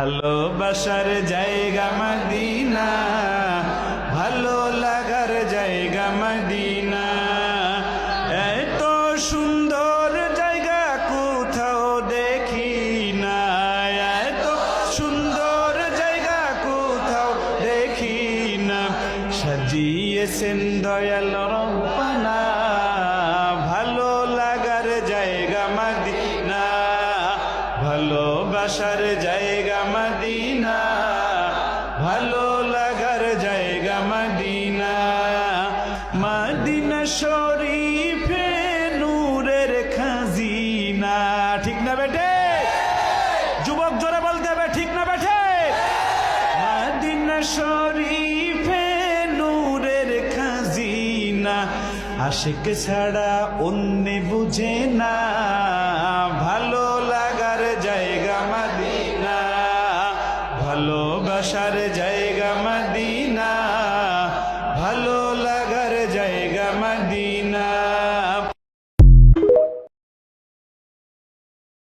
ভালোবাসার জায়গা মদিনা, ভালো লাগার জায়গা মদিনা। এত সুন্দর জায়গা কোথাও দেখি না, এত সুন্দর জায়গা কোথাও দেখি না। সাজিয়েছেন দয়াল রব্বানা, ভালো লাগার জায়গা মদিনা, ভালোবাসার জায়গা মদিনা, ভালো লাগার জায়গা মদিনা। মদিনা শরীফে নূরের খাজিনা। ঠিক না বেটে? যুবক জোরে বলতে হবে, ঠিক না বেটে? মদিনা শরীফে নূরের খাজিনা, আশিক ছাড়া অন্য বুঝে না। ভালো লাগার জায়গা মদিনা, ভালোবাসার জায়গা মদিনা, ভালো লাগার জায়গা মদিনা।